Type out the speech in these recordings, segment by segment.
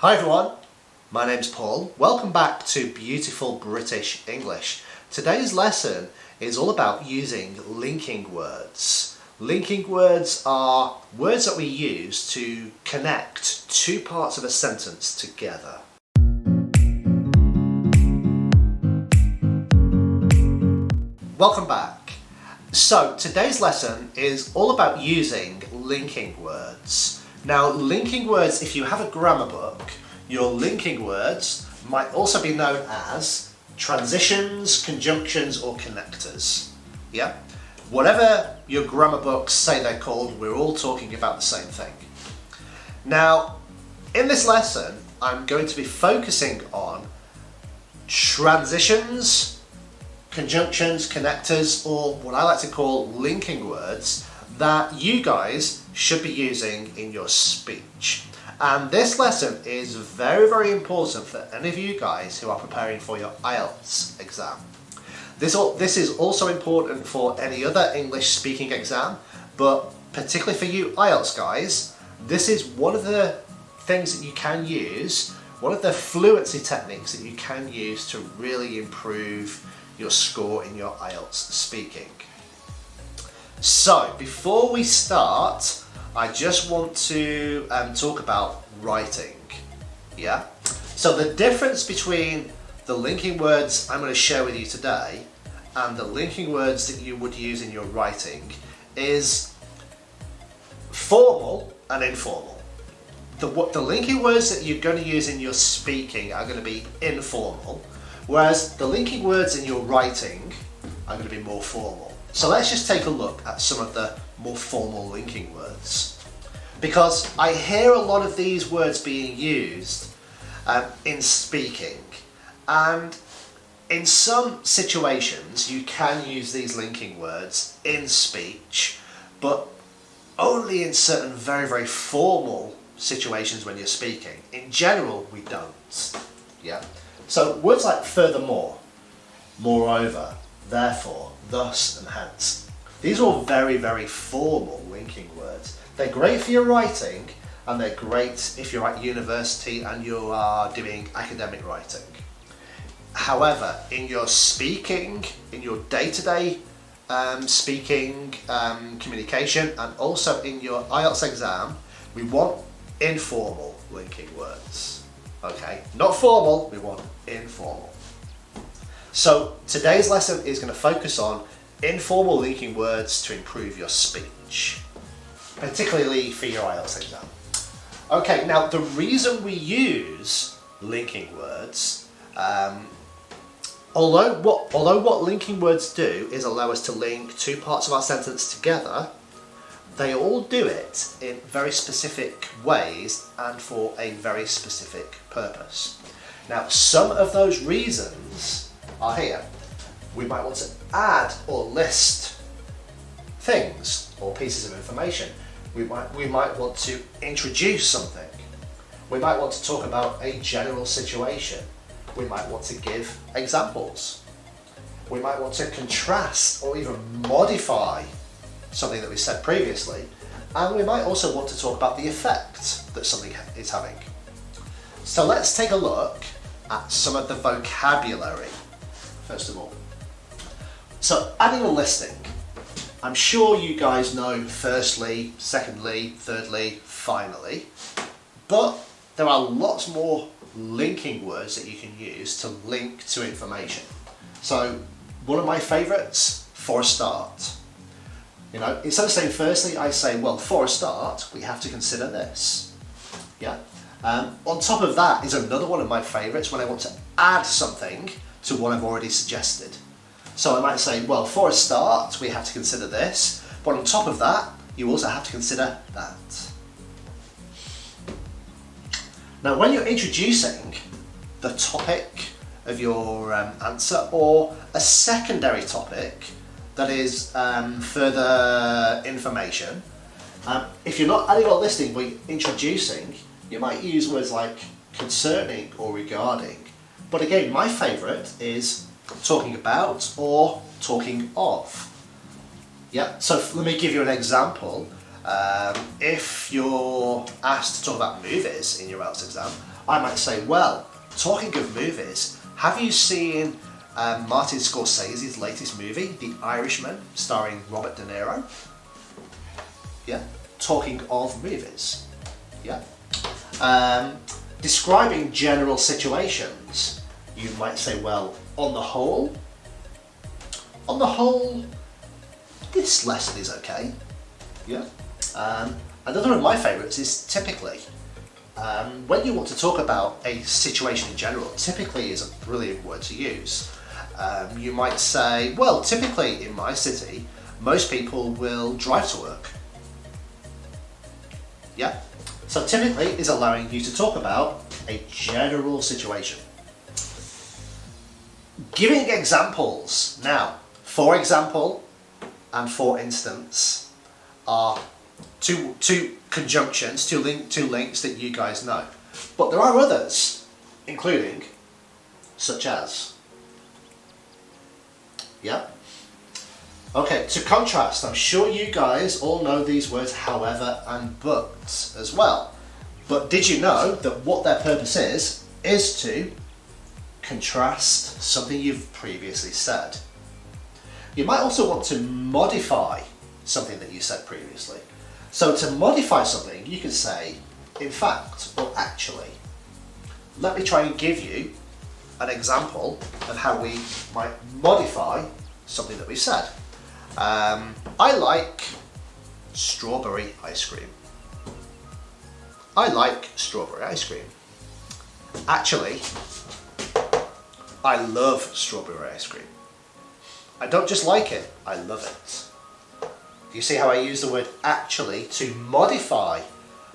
Hi everyone, my name's Paul. Welcome back to Beautiful British English. Today's lesson is all about using linking words. Linking words are words that we use to connect two parts of a sentence together. Welcome back. So today's lesson is all about using linking words. Now, linking words, if you have a grammar book, your linking words might also be known as transitions, conjunctions, or connectors. Yeah? Whatever your grammar books say they're called, we're all talking about the same thing. Now, in this lesson, I'm going to be focusing on transitions, conjunctions, connectors, or what I like to call linking words that you guys should be using in your speech. And this lesson is very, very important for any of you guys who are preparing for your Ielts exam. This is also important for any other English speaking exam, but particularly for you Ielts guys, this is one of the things that you can use, one of the fluency techniques that you can use to really improve your score in your Ielts speaking. So, before we start, I just want to talk about writing. Yeah? So the difference between the linking words I'm going to share with you today and the linking words that you would use in your writing is formal and informal. The linking words that you're going to use in your speaking are going to be informal, whereas the linking words in your writing are going to be more formal. So let's just take a look at some of the more formal linking words. Because I hear a lot of these words being used in speaking, and in some situations you can use these linking words in speech, but only in certain very, very formal situations when you're speaking. In general, we don't. Yeah. So words like furthermore, moreover, therefore, thus and hence. These are all very, very formal linking words. They're great for your writing, and they're great if you're at university and you are doing academic writing. However, in your speaking, in your day-to-day speaking, communication, and also in your Ielts exam, we want informal linking words. Okay? Not formal, we want informal. So today's lesson is going to focus on informal linking words to improve your speech, particularly for your Ielts exam. Okay, now the reason we use linking words, although what linking words do is allow us to link two parts of our sentence together, they all do it in very specific ways and for a very specific purpose. Now, some of those reasons are here. We might want to add or list things or pieces of information. We might want to introduce something. We might want to talk about a general situation. We might want to give examples. We might want to contrast or even modify something that we said previously. And we might also want to talk about the effect that something is having. So let's take a look at some of the vocabulary, first of all. So adding or listing. I'm sure you guys know firstly, secondly, thirdly, finally, but there are lots more linking words that you can use to link to information. So one of my favourites, for a start. You know, instead of saying firstly, I say, well, for a start, we have to consider this. Yeah. On top of that is another one of my favourites when I want to add something to what I've already suggested. So I might say, well, for a start, we have to consider this, but on top of that, you also have to consider that. Now, when you're introducing the topic of your answer or a secondary topic that is further information, if you're not adding or listing, but you're introducing, you might use words like concerning or regarding. But again, my favourite is talking about or talking of. Yeah, so let me give you an example. If you're asked to talk about movies in your Ielts exam, I might say, well, talking of movies, have you seen Martin Scorsese's latest movie, The Irishman, starring Robert De Niro? Yeah, talking of movies. Yeah. Describing general situations, you might say, well, on the whole, this lesson is okay. Yeah. Another of my favourites is typically. When you want to talk about a situation in general, typically is a brilliant word to use. You might say, well, typically in my city, most people will drive to work. Yeah. So typically is allowing you to talk about a general situation. Giving examples. Now, for example and for instance are two conjunctions, two links that you guys know. But there are others, including such as. Yeah. Okay, to contrast, I'm sure you guys all know these words however and but as well. But did you know that what their purpose is to contrast something you've previously said? You might also want to modify something that you said previously. So to modify something, you can say, in fact, or actually. Let me try and give you an example of how we might modify something that we said. I like strawberry ice cream. I like strawberry ice cream. Actually, I love strawberry ice cream. I don't just like it, I love it. You see how I use the word actually to modify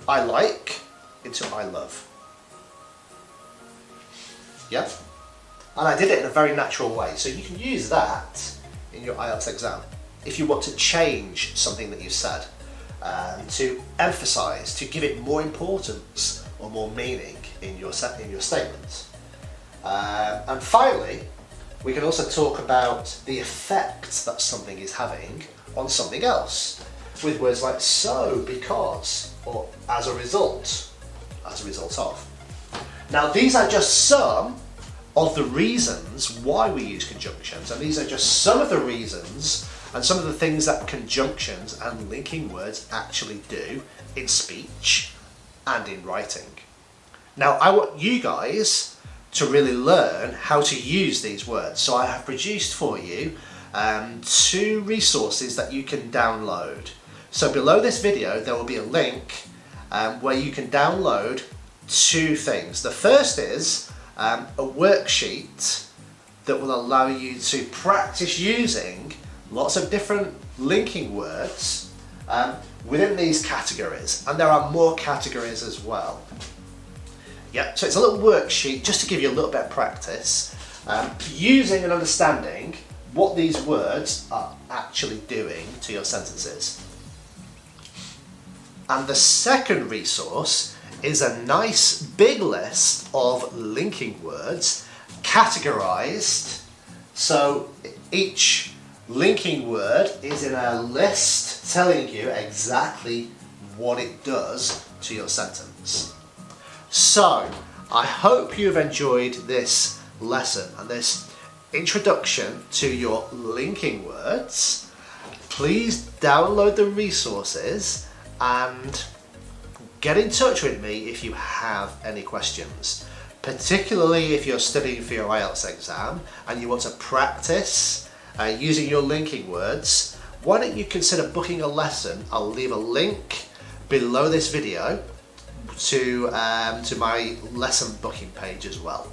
I like into I love. Yeah? And I did it in a very natural way, so you can use that in your IELTS exam if you want to change something that you said, to emphasize, to give it more importance or more meaning in your statement. And finally, we can also talk about the effect that something is having on something else with words like so, because, or as a result of. Now these are just some of the reasons why we use conjunctions, and these are just some of the reasons and some of the things that conjunctions and linking words actually do in speech and in writing. Now I want you guys to really learn how to use these words, so I have produced for you 2 resources that you can download. So below this video there will be a link where you can download 2 things. The first is a worksheet that will allow you to practice using lots of different linking words within these categories, and there are more categories as well. Yeah, so it's a little worksheet just to give you a little bit of practice using and understanding what these words are actually doing to your sentences. And the second resource is a nice big list of linking words categorized, so each linking word is in a list telling you exactly what it does to your sentence. So I hope you've enjoyed this lesson and this introduction to your linking words. Please download the resources and get in touch with me if you have any questions, particularly if you're studying for your IELTS exam and you want to practice using your linking words. Why don't you consider booking a lesson? I'll leave a link below this video to my lesson booking page as well.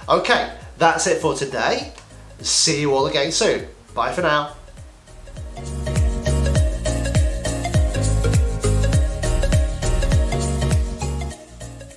Okay, that's it for today. See you all again soon. Bye for now.